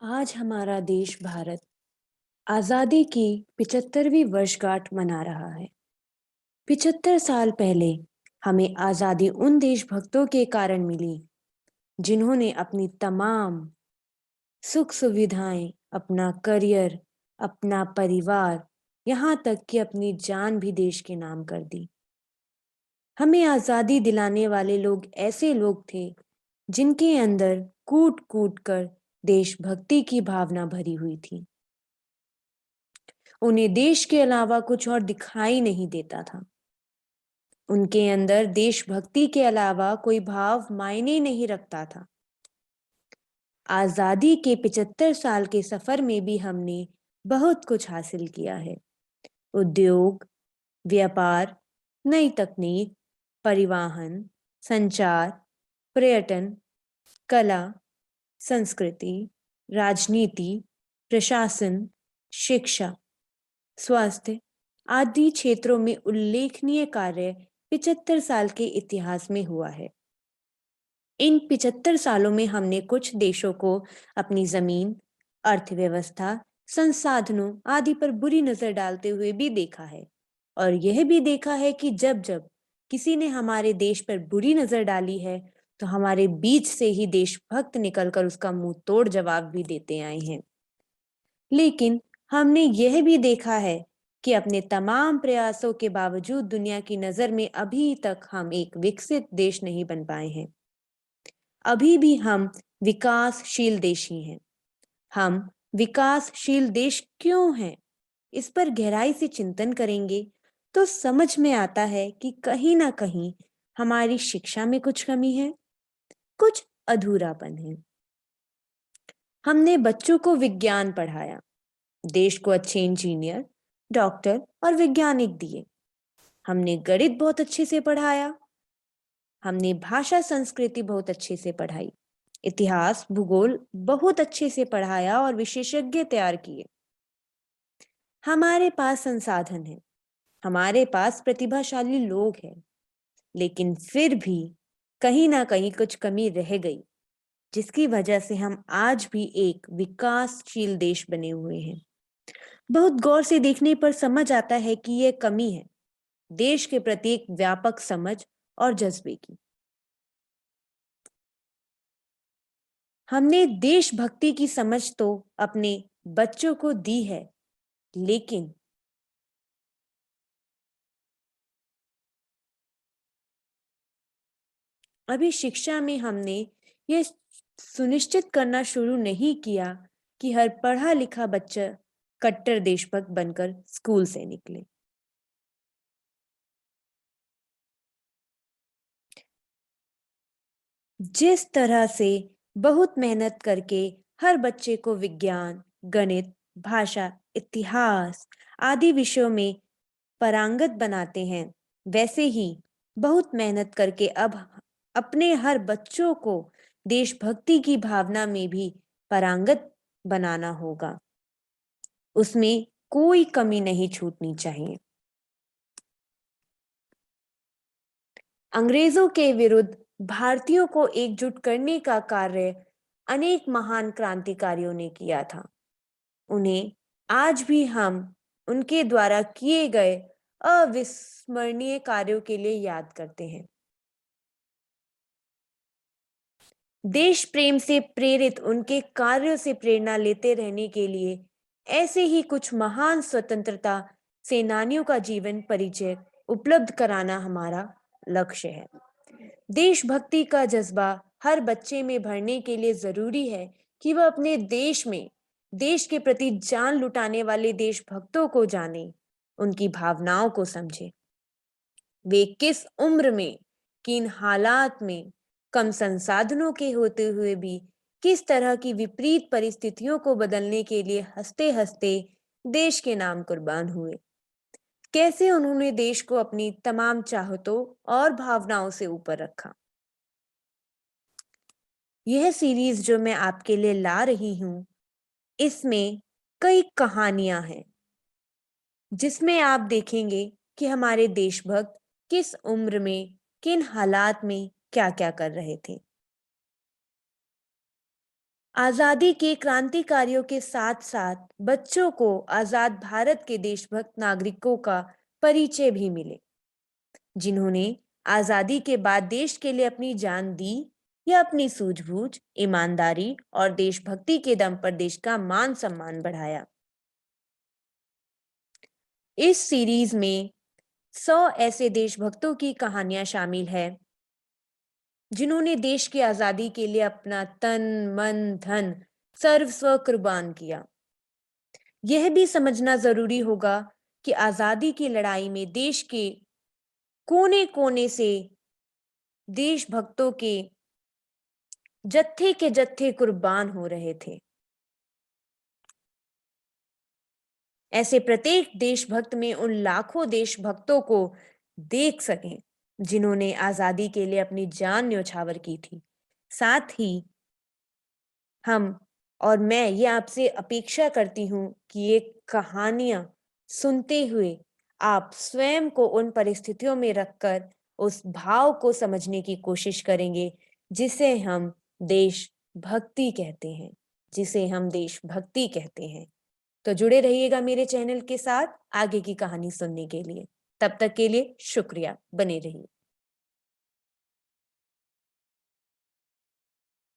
आज हमारा देश भारत आजादी की 75वीं वर्षगांठ मना रहा है। 75 साल पहले हमें आजादी उन देशभक्तों के कारण मिली जिन्होंने अपनी तमाम सुख सुविधाएं, अपना करियर, अपना परिवार, यहाँ तक कि अपनी जान भी देश के नाम कर दी। हमें आजादी दिलाने वाले लोग ऐसे लोग थे जिनके अंदर कूट कूट कर देशभक्ति की भावना भरी हुई थी। उन्हें देश के अलावा कुछ और दिखाई नहीं देता था। उनके अंदर देशभक्ति के अलावा कोई भाव मायने नहीं रखता था। आजादी के 75 साल के सफर में भी हमने बहुत कुछ हासिल किया है। उद्योग, व्यापार, नई तकनीक, परिवहन, संचार, पर्यटन, कला, संस्कृति, राजनीति, प्रशासन, शिक्षा, स्वास्थ्य आदि क्षेत्रों में उल्लेखनीय कार्य 75 साल के इतिहास में हुआ है। इन 75 सालों में हमने कुछ देशों को अपनी जमीन, अर्थव्यवस्था, संसाधनों आदि पर बुरी नजर डालते हुए भी देखा है और यह भी देखा है कि जब जब किसी ने हमारे देश पर बुरी नजर डाली है तो हमारे बीच से ही देशभक्त निकलकर उसका मुंह तोड़ जवाब भी देते आए हैं। लेकिन हमने यह भी देखा है कि अपने तमाम प्रयासों के बावजूद दुनिया की नजर में अभी तक हम एक विकसित देश नहीं बन पाए हैं। अभी भी हम विकासशील देश ही हैं। हम विकासशील देश क्यों हैं? इस पर गहराई से चिंतन करेंगे तो समझ में आता है कि कहीं ना कहीं हमारी शिक्षा में कुछ कमी है, कुछ अधूरापन है। हमने बच्चों को विज्ञान पढ़ाया, देश को अच्छे इंजीनियर, डॉक्टर और वैज्ञानिक दिए। हमने गणित बहुत अच्छे से पढ़ाया, हमने भाषा संस्कृति बहुत अच्छे से पढ़ाई, इतिहास भूगोल बहुत अच्छे से पढ़ाया और विशेषज्ञ तैयार किए। हमारे पास संसाधन है, हमारे पास प्रतिभाशाली लोग हैं, लेकिन फिर भी कहीं ना कहीं कुछ कमी रह गई, जिसकी वजह से हम आज भी एक विकासशील देश बने हुए हैं। बहुत गौर से देखने पर समझ आता है कि यह कमी है देश के प्रति एक व्यापक समझ और जज्बे की। हमने देशभक्ति की समझ तो अपने बच्चों को दी है, लेकिन अभी शिक्षा में हमने ये सुनिश्चित करना शुरू नहीं किया कि हर पढ़ा लिखा बच्चा कट्टर देशभक्त बनकर स्कूल से निकले। जिस तरह से बहुत मेहनत करके हर बच्चे को विज्ञान, गणित, भाषा, इतिहास आदि विषयों में पारंगत बनाते हैं, वैसे ही बहुत मेहनत करके अब अपने हर बच्चों को देशभक्ति की भावना में भी पारंगत बनाना होगा। उसमें कोई कमी नहीं छूटनी चाहिए। अंग्रेजों के विरुद्ध भारतीयों को एकजुट करने का कार्य अनेक महान क्रांतिकारियों ने किया था। उन्हें आज भी हम उनके द्वारा किए गए अविस्मरणीय कार्यों के लिए याद करते हैं। देश प्रेम से प्रेरित उनके कार्यों से प्रेरणा लेते रहने के लिए ऐसे ही कुछ महान स्वतंत्रता सेनानियों का जीवन परिचय उपलब्ध कराना हमारा लक्ष्य है। देशभक्ति का जज्बा हर बच्चे में भरने के लिए जरूरी है कि वह अपने देश में देश के प्रति जान लुटाने वाले देशभक्तों को जाने, उनकी भावनाओं को समझे। वे किस उम्र में, किन हालात में, कम संसाधनों के होते हुए भी किस तरह की विपरीत परिस्थितियों को बदलने के लिए हंसते हंसते देश के नाम कुर्बान हुए। कैसे उन्होंने देश को अपनी तमाम चाहतों और भावनाओं से ऊपर रखा। यह सीरीज जो मैं आपके लिए ला रही हूं, इसमें कई कहानियां हैं जिसमें आप देखेंगे कि हमारे देशभक्त किस उम्र में, किन हालात में क्या क्या कर रहे थे। आजादी के क्रांतिकारियों के साथ साथ बच्चों को आजाद भारत के देशभक्त नागरिकों का परिचय भी मिले, जिन्होंने आजादी के बाद देश के लिए अपनी जान दी या अपनी सूझबूझ, ईमानदारी और देशभक्ति के दम पर देश का मान सम्मान बढ़ाया। इस सीरीज में 100 ऐसे देशभक्तों की कहानियां शामिल है जिन्होंने देश की आजादी के लिए अपना तन, मन, धन सर्वस्व कुर्बान किया। यह भी समझना जरूरी होगा कि आजादी की लड़ाई में देश के कोने कोने से देशभक्तों के जत्थे कुर्बान हो रहे थे। ऐसे प्रत्येक देशभक्त में उन लाखों देशभक्तों को देख सकें जिन्होंने आजादी के लिए अपनी जान न्योछावर की थी। साथ ही हम और मैं ये आपसे अपेक्षा करती हूँ कि ये कहानियां सुनते हुए आप स्वयं को उन परिस्थितियों में रखकर उस भाव को समझने की कोशिश करेंगे जिसे हम देशभक्ति कहते हैं, जिसे हम देशभक्ति कहते हैं। तो जुड़े रहिएगा मेरे चैनल के साथ आगे की कहानी सुनने के लिए। तब तक के लिए शुक्रिया, बने रहिए।